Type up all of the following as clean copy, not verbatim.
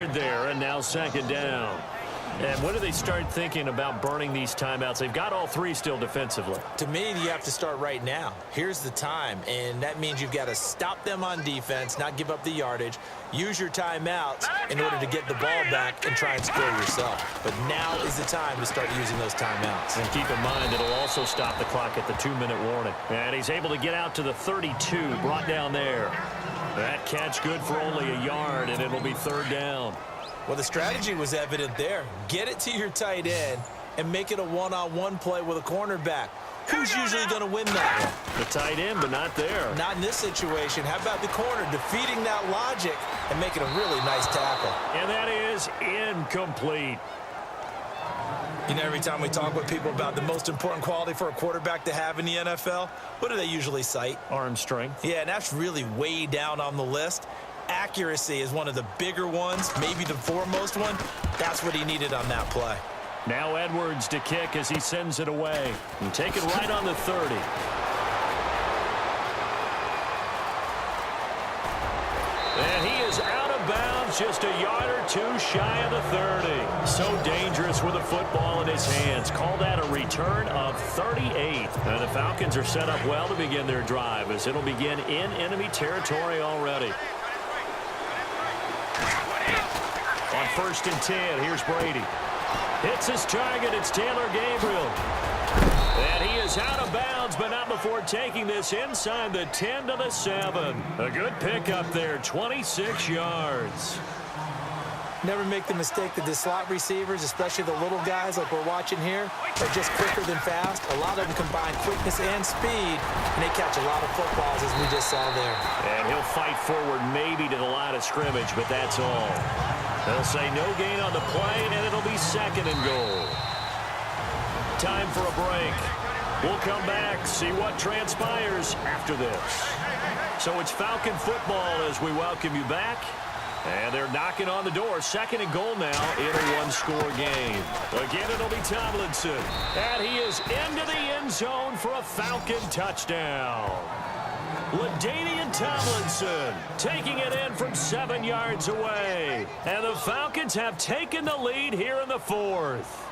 There, and now second down. And when do they start thinking about burning these timeouts? They've got all three still defensively. To me, you have to start right now. Here's the time, and that means you've got to stop them on defense, not give up the yardage, use your timeouts in order to get the ball back and try and score yourself. But now is the time to start using those timeouts. And keep in mind, it'll also stop the clock at the 2-minute warning. And he's able to get out to the 32, brought down there. That catch good for only a yard, and it'll be third down. Well, the strategy was evident there. Get it to your tight end and make it a one-on-one play with a cornerback. Who's usually going to win that one? The tight end, but not there. Not in this situation. How about the corner defeating that logic and making a really nice tackle? And that is incomplete. You know, every time we talk with people about the most important quality for a quarterback to have in the NFL, what do they usually cite? Arm strength. Yeah, and that's really way down on the list. Accuracy is one of the bigger ones, maybe the foremost one. That's what he needed on that play. Now Edwards to kick as he sends it away. And take it right on the 30. And he is out of bounds, just a yard or two shy of the 30. So dangerous with a football in his hands. Call that a return of 38. And the Falcons are set up well to begin their drive as it'll begin in enemy territory already. On 1st and 10, here's Brady. Hits his target, it's Taylor Gabriel. And he is out of bounds, but not before taking this inside the 10 to the 7. A good pickup there, 26 yards. Never make the mistake that the slot receivers, especially the little guys like we're watching here, are just quicker than fast. A lot of them combine quickness and speed, and they catch a lot of footballs, as we just saw there. And he'll fight forward maybe to the line of scrimmage, but that's all. They'll say no gain on the play, and it'll be 2nd and goal. Time for a break. We'll come back, see what transpires after this. So it's Falcon football as we welcome you back. And they're knocking on the door. 2nd and goal now in a one-score game. Again, it'll be Tomlinson. And he is into the end zone for a Falcon touchdown. LaDainian Tomlinson taking it in from 7 yards away. And the Falcons have taken the lead here in the 4th.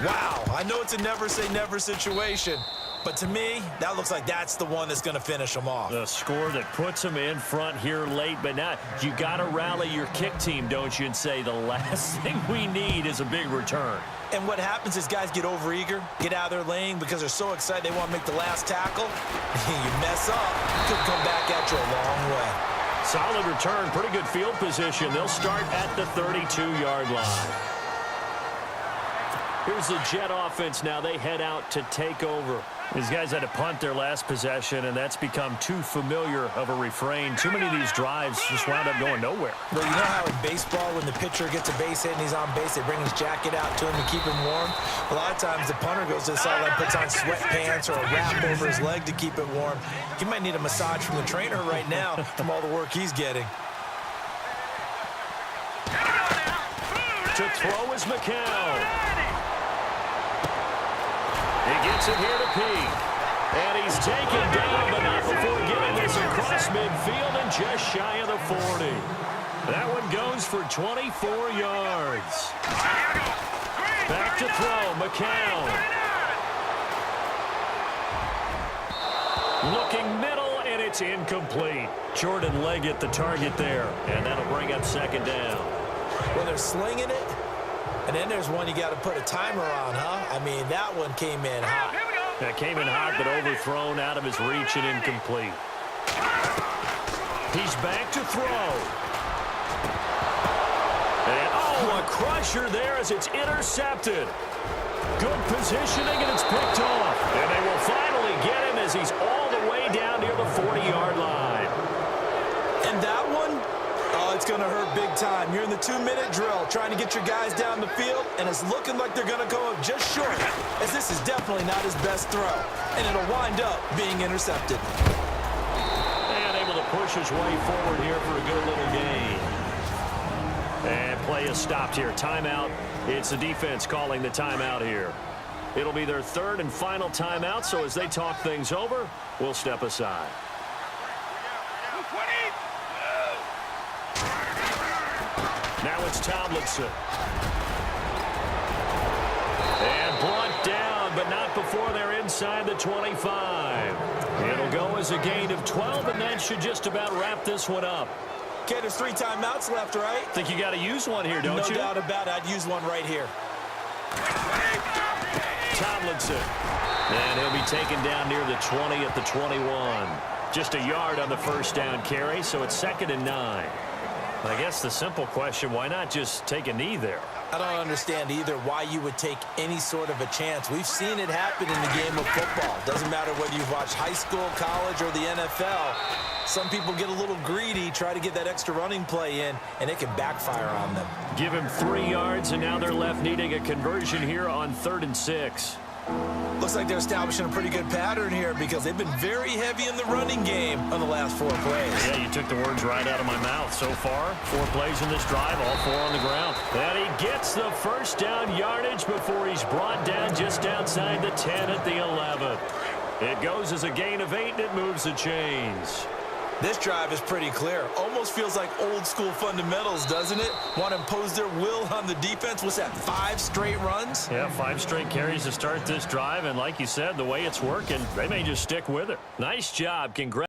Wow, I know it's a never-say-never situation, but to me, that looks like that's the one that's going to finish them off. The score that puts them in front here late, but now you got to rally your kick team, don't you, and say the last thing we need is a big return. And what happens is guys get overeager, get out of their lane because they're so excited they want to make the last tackle. You mess up, could come back at you a long way. Solid return, pretty good field position. They'll start at the 32-yard line. Here's the Jet offense now. They head out to take over. These guys had to punt their last possession, and that's become too familiar of a refrain. Too many of these drives just wound up going nowhere. Well, you know how in baseball, when the pitcher gets a base hit and he's on base, they bring his jacket out to him to keep him warm? A lot of times the punter goes to the sideline, puts on sweatpants or a wrap over his leg to keep it warm. He might need a massage from the trainer right now from all the work he's getting. To throw is McCown. He gets it here to Peak. And he's taken down, but not before getting this across midfield and just shy of the 40. That one goes for 24 yards. Back to throw, McCown. Looking middle, and it's incomplete. Jordan Leggett, the target there. And that'll bring up 2nd down. Well, they're slinging it. And then there's one you got to put a timer on, huh? I mean, that one came in hot. That came in hot, but overthrown out of his reach and incomplete. He's back to throw. And, oh, a crusher there as it's intercepted. Good positioning, and it's picked off. And they will finally get him as he's all the way down near the 40-yard line. And that one? Oh, it's going to hurt big time. You're in the 2-minute drill trying to get your guys down the field, and it's looking like they're going to go up just short, as this is definitely not his best throw, and it'll wind up being intercepted. And able to push his way forward here for a good little gain. And play is stopped here. Timeout. It's the defense calling the timeout here. It'll be their 3rd and final timeout, so as they talk things over, we'll step aside. Now it's Tomlinson. And brought down, but not before they're inside the 25. It'll go as a gain of 12, and that should just about wrap this one up. Okay, there's 3 timeouts left, right? Think you got to use one here, don't you? No doubt about it. I'd use one right here. Tomlinson. And he'll be taken down near the 20 at the 21. Just a yard on the first down carry, so it's 2nd and 9. I guess the simple question, why not just take a knee there? I don't understand either why you would take any sort of a chance. We've seen it happen in the game of football. Doesn't matter whether you've watched high school, college, or the NFL. Some people get a little greedy, try to get that extra running play in, and it can backfire on them. Give him 3 yards, and now they're left needing a conversion here on 3rd and 6. Looks like they're establishing a pretty good pattern here because they've been very heavy in the running game on the last 4 plays. Yeah, you took the words right out of my mouth. So far, 4 plays in this drive, all 4 on the ground. And he gets the first down yardage before he's brought down just outside the 10 at the 11. It goes as a gain of 8, and it moves the chains. This drive is pretty clear. Almost feels like old school fundamentals, doesn't it? Want to impose their will on the defense. What's that, 5 straight runs? Yeah, 5 straight carries to start this drive. And like you said, the way it's working, they may just stick with it. Nice job. Congrats.